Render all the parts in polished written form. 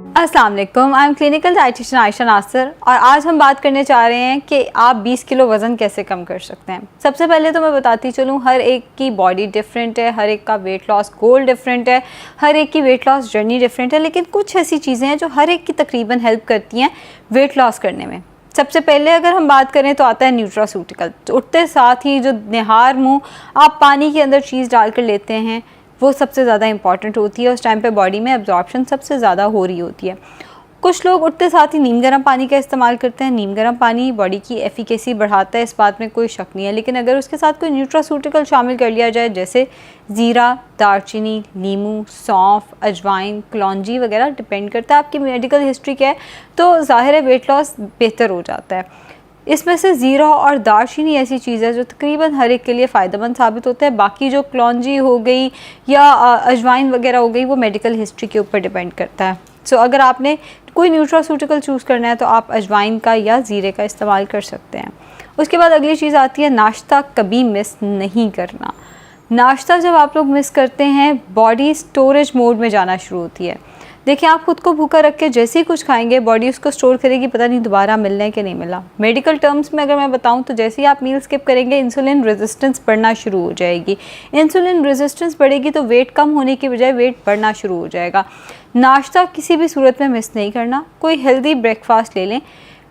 अस्सलाम वालेकुम, I am clinical dietitian Ayesha Nasir और आज हम बात करने जा रहे हैं कि आप 20 किलो वज़न कैसे कम कर सकते हैं। सबसे पहले तो मैं बताती चलूँ, हर एक की बॉडी डिफरेंट है, हर एक का वेट लॉस गोल डिफरेंट है, हर एक की वेट लॉस जर्नी डिफरेंट है, लेकिन कुछ ऐसी चीज़ें हैं जो हर एक की तकरीबन हेल्प करती हैं वेट लॉस करने में। सबसे पहले अगर हम बात करें तो आता है न्यूट्रास्यूटिकल। उठते साथ ही जो निहार मुँह आप पानी के अंदर चीज़ डाल कर लेते हैं वो सबसे ज़्यादा इंपॉर्टेंट होती है। उस टाइम पे बॉडी में एब्जॉर्प्शन सबसे ज़्यादा हो रही होती है। कुछ लोग उठते साथ ही नीम गर्म पानी का इस्तेमाल करते हैं। नीम गर्म पानी बॉडी की एफिकेसी बढ़ाता है, इस बात में कोई शक नहीं है, लेकिन अगर उसके साथ कोई न्यूट्रास्यूटिकल शामिल कर लिया जाए जैसे ज़ीरा, दालचीनी, नींबू, सौंफ, अजवाइन, कलौंजी वगैरह, डिपेंड करता है आपकी मेडिकल हिस्ट्री क्या है, तो ज़ाहिर है वेट लॉस बेहतर हो जाता है। इसमें से ज़ीरा और दालचीनी ऐसी चीज़ है जो तकरीबन हर एक के लिए फ़ायदेमंद साबित होते हैं। बाकी जो कलौंजी हो गई या अजवाइन वगैरह हो गई वो मेडिकल हिस्ट्री के ऊपर डिपेंड करता है। सो अगर आपने कोई न्यूट्रास्यूटिकल चूज़ करना है तो आप अजवाइन का या ज़ीरे का इस्तेमाल कर सकते हैं। उसके बाद अगली चीज़ आती है नाश्ता कभी मिस नहीं करना। नाश्ता जब आप लोग मिस करते हैं बॉडी स्टोरेज मोड में जाना शुरू होती है। देखिए, आप खुद को भूखा रख के जैसे ही कुछ खाएंगे बॉडी उसको स्टोर करेगी, पता नहीं दोबारा मिलना है कि नहीं मिला। मेडिकल टर्म्स में अगर मैं बताऊं तो जैसे ही आप मील स्किप करेंगे इंसुलिन रेजिस्टेंस बढ़ना शुरू हो जाएगी। इंसुलिन रेजिस्टेंस बढ़ेगी तो वेट कम होने की बजाय वेट बढ़ना शुरू हो जाएगा। नाश्ता किसी भी सूरत में मिस नहीं करना। कोई हेल्दी ब्रेकफास्ट ले लें,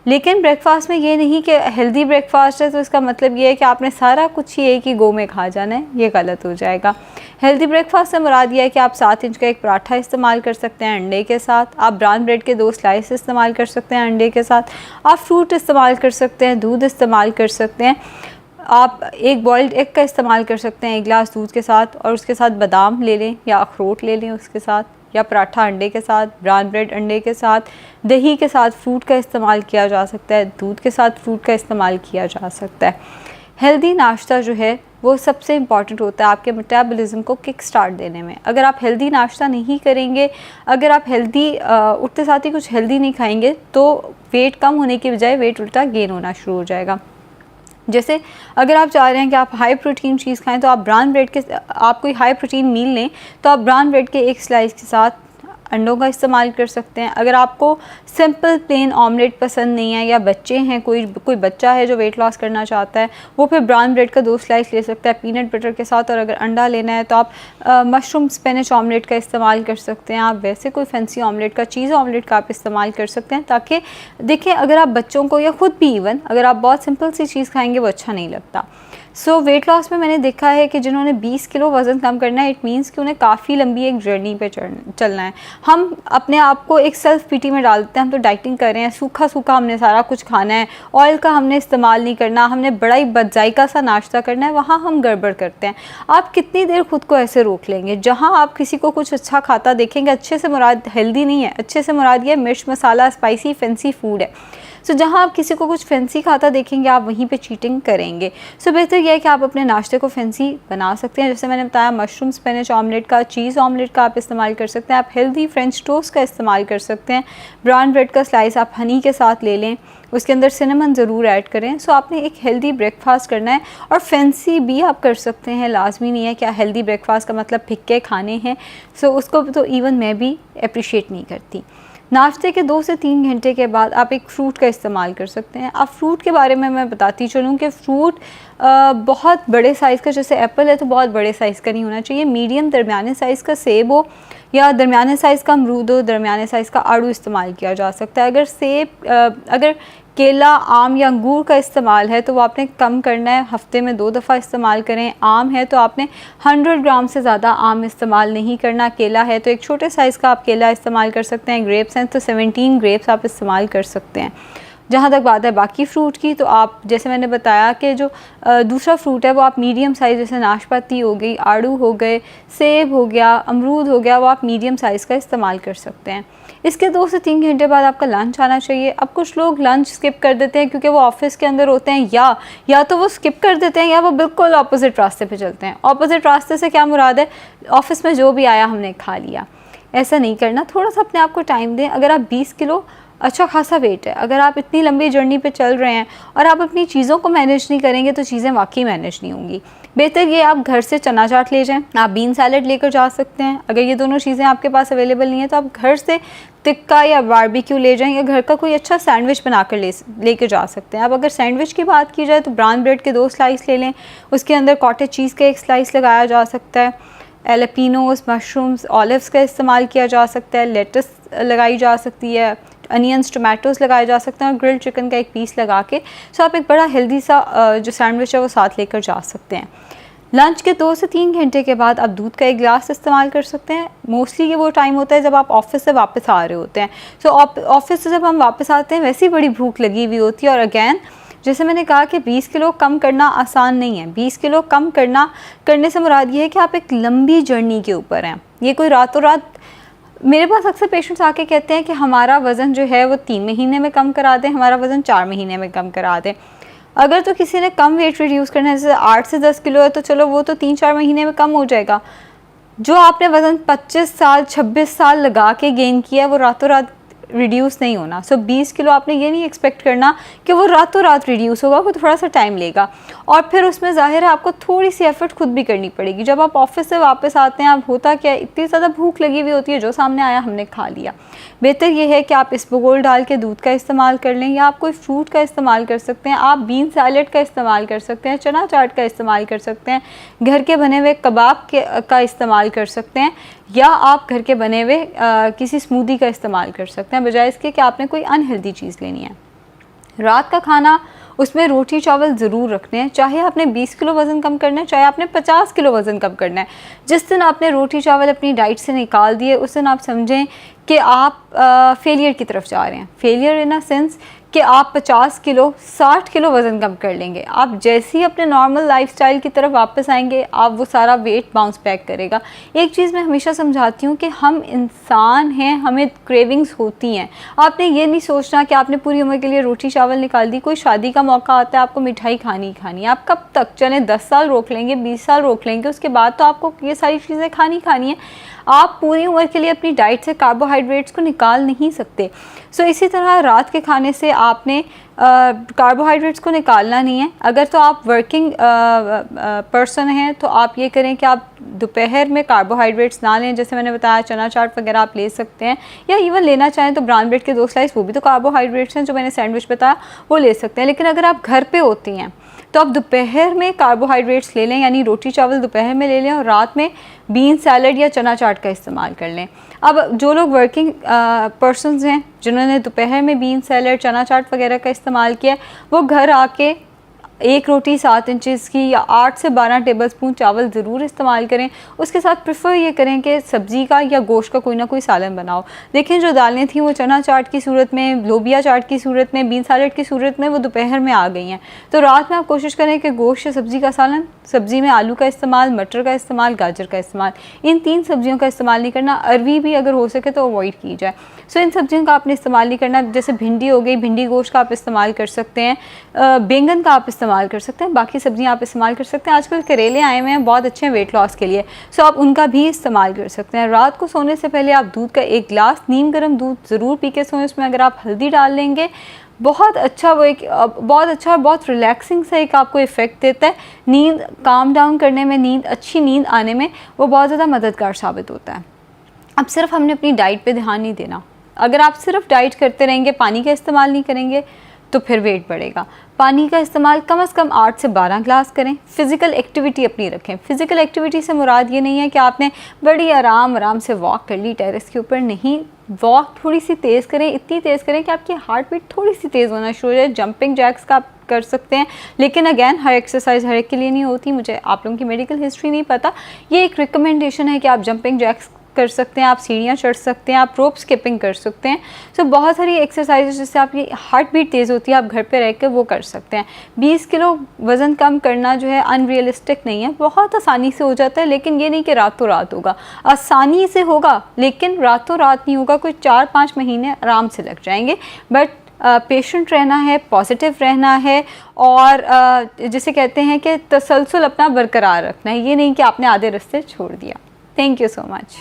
लेकिन ब्रेकफास्ट में ये नहीं कि हेल्दी ब्रेकफास्ट है तो इसका मतलब ये है कि आपने सारा कुछ ही एक ही गो में खा जाना है, ये गलत हो जाएगा। हेल्दी ब्रेकफास्ट से मुराद ये है कि आप 7 इंच का एक पराठा इस्तेमाल कर सकते हैं अंडे के साथ, आप ब्राउन ब्रेड के 2 स्लाइस इस्तेमाल कर सकते हैं अंडे के साथ, आप फ्रूट इस्तेमाल कर सकते हैं, दूध इस्तेमाल कर सकते हैं, आप एक बॉइल्ड एग का इस्तेमाल कर सकते हैं 1 गिलास दूध के साथ, और उसके साथ बादाम ले लें या अखरोट ले लें उसके साथ, या पराठा अंडे के साथ, ब्राउन ब्रेड अंडे के साथ, दही के साथ फ्रूट का इस्तेमाल किया जा सकता है, दूध के साथ फ्रूट का इस्तेमाल किया जा सकता है। हेल्दी नाश्ता जो है वो सबसे इम्पॉर्टेंट होता है आपके मेटाबॉलिज्म को किक स्टार्ट देने में। अगर आप हेल्दी नाश्ता नहीं करेंगे, अगर आप हेल्दी उठते साथ ही कुछ हेल्दी नहीं खाएंगे तो वेट कम होने की बजाय वेट उल्टा गेन होना शुरू हो जाएगा। जैसे अगर आप चाह रहे हैं कि आप हाई प्रोटीन चीज़ खाएं तो आप ब्राउन ब्रेड के, आप कोई हाई प्रोटीन मील लें तो आप ब्राउन ब्रेड के 1 स्लाइस के साथ अंडों का इस्तेमाल कर सकते हैं। अगर आपको सिंपल प्लेन ऑमलेट पसंद नहीं है या बच्चे हैं, कोई बच्चा है जो वेट लॉस करना चाहता है, वो फिर ब्राउन ब्रेड का 2 स्लाइस ले सकता है पीनट बटर के साथ। और अगर अंडा लेना है तो आप मशरूम स्पिनच ऑमलेट का इस्तेमाल कर सकते हैं। आप वैसे कोई फैंसी ऑमलेट का, चीज़ ऑमलेट का आप इस्तेमाल कर सकते हैं, ताकि देखिए अगर आप बच्चों को या ख़ुद भी इवन अगर आप बहुत सिंपल सी चीज़ खाएंगे वो अच्छा नहीं लगता। सो वेट लॉस में मैंने देखा है कि जिन्होंने 20 किलो वज़न कम करना है, इट मीन्स कि उन्हें काफ़ी लंबी एक जर्नी पे चलना है। हम अपने आप को एक सेल्फ पीटी में डालते हैं, हम तो डाइटिंग कर रहे हैं, सूखा सूखा हमने सारा कुछ खाना है, ऑयल का हमने इस्तेमाल नहीं करना, हमने बड़ा ही बदजायका सा नाश्ता करना है, वहाँ हम गड़बड़ करते हैं। आप कितनी देर खुद को ऐसे रोक लेंगे? जहाँ आप किसी को कुछ अच्छा खाता देखेंगे, अच्छे से मुराद हेल्दी नहीं है, अच्छे से मुराद ये मिर्च मसाला स्पाइसी फैंसी फूड है। सो जहाँ आप किसी को कुछ फैंसी खाता देखेंगे आप वहीं पे चीटिंग करेंगे। सो बेहतर यह है कि आप अपने नाश्ते को फैंसी बना सकते हैं। जैसे मैंने बताया, मशरूम स्पिनच ऑमलेट का, चीज़ ऑमलेट का आप इस्तेमाल कर सकते हैं। आप हेल्दी फ्रेंच टोस्ट का इस्तेमाल कर सकते हैं। ब्राउन ब्रेड का स्लाइस आप हनी के साथ ले लें, उसके अंदर सिनेमन ज़रूर ऐड करें। सो आपने एक हेल्दी ब्रेकफास्ट करना है, और फैंसी भी आप कर सकते हैं, लाजमी नहीं है कि हेल्दी ब्रेकफास्ट का मतलब फिक्के खाने हैं। सो उसको तो इवन मैं भी अप्रिशिएट नहीं करती। नाश्ते के 2 से 3 घंटे के बाद आप एक फ़्रूट का इस्तेमाल कर सकते हैं। अब फ्रूट के बारे में मैं बताती चलूँ कि फ़्रूट बहुत बड़े साइज़ का, जैसे एप्पल है तो बहुत बड़े साइज़ का नहीं होना चाहिए, मीडियम दरमियाने साइज़ का सेब हो या दरमियाने साइज़ का अमरूद हो, दरमियाने साइज़ का आड़ू इस्तेमाल किया जा सकता है। अगर केला, आम या अंगूर का इस्तेमाल है तो वो आपने कम करना है, हफ्ते में 2 दफ़ा इस्तेमाल करें। आम है तो आपने 100 ग्राम से ज़्यादा आम इस्तेमाल नहीं करना। केला है तो एक छोटे साइज़ का आप केला इस्तेमाल कर सकते हैं। ग्रेप्स हैं तो 17 ग्रेप्स आप इस्तेमाल कर सकते हैं। जहाँ तक बात है बाकी फ़्रूट की, तो आप जैसे मैंने बताया कि जो दूसरा फ्रूट है वो आप मीडियम साइज़, जैसे नाशपाती हो गई, आड़ू हो गए, सेब हो गया, अमरूद हो गया, वो आप मीडियम साइज़ का इस्तेमाल कर सकते हैं। इसके 2 से 3 घंटे बाद आपका लंच आना चाहिए। अब कुछ लोग लंच स्किप कर देते हैं क्योंकि वो ऑफिस के अंदर होते हैं, या तो वो स्किप कर देते हैं या वो बिल्कुल अपोजिट रास्ते पे चलते हैं। अपोजिट रास्ते से क्या मुराद है? ऑफिस में जो भी आया हमने खा लिया। ऐसा नहीं करना, थोड़ा सा अपने आप को टाइम दें। अगर आप 20 किलो अच्छा खासा वेट है। अगर आप इतनी लंबी जर्नी पे चल रहे हैं और आप अपनी चीज़ों को मैनेज नहीं करेंगे तो चीज़ें वाकई मैनेज नहीं होंगी। बेहतर ये आप घर से चना चाट ले जाएं, आप बीन सैलड लेकर जा सकते हैं। अगर ये दोनों चीज़ें आपके पास अवेलेबल नहीं है तो आप घर से टिक्का या बारबेक्यू ले जाएं, या घर का कोई अच्छा सैंडविच बनाकर लेकर जा सकते हैं। अब अगर सैंडविच की बात की जाए तो ब्राउन ब्रेड के 2 स्लाइस ले लें, उसके अंदर कॉटेज चीज़ का 1 स्लाइस लगाया जा सकता है, एलेपिनोस, मशरूम्स, ऑलिव्स का इस्तेमाल किया जा सकता है, लेटस लगाई जा सकती है, अनियंस, टमाटोस लगाए जा सकते हैं, और ग्रिल्ड चिकन का 1 पीस लगा के सो आप एक बड़ा हेल्दी सा जो सैंडविच है वो साथ लेकर जा सकते हैं। लंच के 2 से 3 घंटे के बाद आप दूध का 1 गिलास इस्तेमाल कर सकते हैं। मोस्टली ये वो टाइम होता है जब आप ऑफिस से वापस आ रहे होते हैं। सो ऑफिस से जब हम वापस आते हैं वैसी बड़ी भूख लगी हुई होती है, और अगैन जैसे मैंने कहा कि 20 किलो कम करना आसान नहीं है। 20 किलो कम करने से मुराद ये है कि आप एक लंबी जर्नी के ऊपर हैं। ये कोई रातों रात, मेरे पास अक्सर पेशेंट्स आके कहते हैं कि हमारा वज़न जो है वो 3 महीने में कम करा दें, हमारा वज़न 4 महीने में कम करा दें। अगर तो किसी ने कम वेट रिड्यूस करना है, जैसे 8 से 10 किलो है, तो चलो वो तो 3-4 महीने में कम हो जाएगा। जो आपने वज़न 25 साल 26 साल लगा के गेन किया है वो रातों रात रिड्यूस नहीं होना। सो 20 किलो आपने ये नहीं एक्सपेक्ट करना कि वो रातों रात रिड्यूस होगा, वो थोड़ा सा टाइम लेगा, और फिर उसमें ज़ाहिर है आपको थोड़ी सी एफर्ट खुद भी करनी पड़ेगी। जब आप ऑफिस से वापस आते हैं, आप होता क्या, इतनी ज़्यादा भूख लगी हुई होती है, जो सामने आया हमने खा लिया। बेहतर ये है कि आप इसबगोल डाल के दूध का इस्तेमाल कर लें, या आप कोई फ्रूट का इस्तेमाल कर सकते हैं, आप बीन सैलड का इस्तेमाल कर सकते हैं, चना चाट का इस्तेमाल कर सकते हैं, घर के बने हुए कबाब का इस्तेमाल कर सकते हैं, या आप घर के बने हुए किसी स्मूदी का इस्तेमाल कर सकते हैं, बजाय इसके कि आपने कोई अनहेल्दी चीज़ लेनी है। रात का खाना, उसमें रोटी चावल ज़रूर रखने हैं, चाहे आपने 20 किलो वज़न कम करना है, चाहे आपने 50 किलो वज़न कम करना है। जिस दिन आपने रोटी चावल अपनी डाइट से निकाल दिए, उस दिन आप समझें कि आप फेलियर की तरफ जा रहे हैं। फेलियर इन अ सेंस कि आप 50 किलो 60 किलो वज़न कम कर लेंगे। आप जैसे ही अपने नॉर्मल लाइफस्टाइल की तरफ वापस आएंगे, आप वो सारा वेट बाउंस बैक करेगा। एक चीज़ मैं हमेशा समझाती हूँ कि हम इंसान हैं, हमें क्रेविंग्स होती हैं। आपने ये नहीं सोचना कि आपने पूरी उम्र के लिए रोटी चावल निकाल दी, कोई शादी का मौका आता है, आपको मिठाई खानी ही खानी है। आप कब तक चलें, 10 साल रोक लेंगे, 20 साल रोक लेंगे, उसके बाद तो आपको ये सारी चीज़ें खानी है। आप पूरी उम्र के लिए अपनी डाइट से कार्बोहाइड्रेट्स को निकाल नहीं सकते। सो इसी तरह रात के खाने से आपने कार्बोहाइड्रेट्स को निकालना नहीं है। अगर तो आप वर्किंग पर्सन हैं तो आप ये करें कि आप दोपहर में कार्बोहाइड्रेट्स ना लें। जैसे मैंने बताया, चना चाट वगैरह आप ले सकते हैं, या इवन लेना चाहें तो ब्राउन ब्रेड के 2 स्लाइस, वो भी तो कार्बोहाइड्रेट्स हैं। जो मैंने सैंडविच बताया वो ले सकते हैं। लेकिन अगर आप घर पे होती हैं तो आप दोपहर में कार्बोहाइड्रेट्स ले लें, यानी रोटी चावल दोपहर में ले लें, और रात में बीन सैलड या चना चाट का इस्तेमाल कर लें। अब जो लोग वर्किंग पर्सन्स हैं जिन्होंने दोपहर में बीन सैलड, चना चाट वगैरह का इस्तेमाल किया, वो घर आके 1 रोटी 7 इंचज़ की या 8 से 12 टेबलस्पून चावल ज़रूर इस्तेमाल करें। उसके साथ प्रेफर ये करें कि सब्ज़ी का या गोश्त का कोई ना कोई सालन बनाओ। देखें, जो दालें थी वो चना चाट की सूरत में, लोबिया चाट की सूरत में, बीन सैलड की सूरत में वो दोपहर में आ गई हैं। तो रात में आप कोशिश करें कि गोश्त या सब्ज़ी का सालन, सब्ज़ी में आलू का इस्तेमाल, मटर का इस्तेमाल, गाजर का इस्तेमाल, इन 3 सब्जियों का इस्तेमाल नहीं करना। अरवी भी अगर हो सके तो अवॉइड की जाए। सो इन सब्जियों का आपने इस्तेमाल नहीं करना। जैसे भिंडी हो गई, भिंडी गोश्त का आप इस्तेमाल कर सकते हैं, बैंगन का आप इस्तेमाल कर सकते हैं, बाकी सब्जियां आप इस्तेमाल कर सकते हैं। आजकल करेले आए हुए हैं, बहुत अच्छे हैं वेट लॉस के लिए, सो आप उनका भी इस्तेमाल कर सकते हैं। रात को सोने से पहले आप दूध का 1 गिलास नीम गर्म दूध ज़रूर पी के सोएं। उसमें अगर आप हल्दी डाल लेंगे, बहुत अच्छा, वो एक बहुत अच्छा और बहुत रिलैक्सिंग सा एक आपको इफ़ेक्ट देता है। नींद काम डाउन करने में, नींद अच्छी नींद आने में वो बहुत ज़्यादा मददगार साबित होता है। अब सिर्फ हमने अपनी डाइट पे ध्यान नहीं देना। अगर आप सिर्फ डाइट करते रहेंगे, पानी का इस्तेमाल नहीं करेंगे, तो फिर वेट बढ़ेगा। पानी का इस्तेमाल कम से कम 8 से 12 ग्लास करें। फ़िज़िकल एक्टिविटी अपनी रखें। फ़िज़िकल एक्टिविटी से मुराद ये नहीं है कि आपने बड़ी आराम से वॉक कर ली टेरेस के ऊपर, नहीं। वॉक थोड़ी सी तेज़ करें, इतनी तेज़ करें कि आपकी हार्ट बीट थोड़ी सी तेज़ होना शुरू हो जाए। जंपिंग जैक्स का आप कर सकते हैं, लेकिन अगैन हर एक्सरसाइज हर एक के लिए नहीं होती। मुझे आप लोगों की मेडिकल हिस्ट्री नहीं पता, ये एक रिकमेंडेशन है कि आप जंपिंग जैक्स कर सकते हैं, आप सीढ़ियाँ चढ़ सकते हैं, आप रोप स्किपिंग कर सकते हैं। सो बहुत सारी एक्सरसाइजेज जिससे आपकी हार्ट बीट तेज़ होती है, आप घर पे रह कर वो कर सकते हैं। 20 किलो वज़न कम करना जो है अनरियलिस्टिक नहीं है, बहुत आसानी से हो जाता है। लेकिन ये नहीं कि रातों रात होगा, आसानी से होगा लेकिन रातों रात नहीं होगा। कोई 4-5 महीने आराम से लग जाएंगे। बट पेशेंट रहना है, पॉजिटिव रहना है, और जिसे कहते हैं कि तसलसल अपना बरकरार रखना है। ये नहीं कि आपने आधे रास्ते छोड़ दिया। Thank you so much.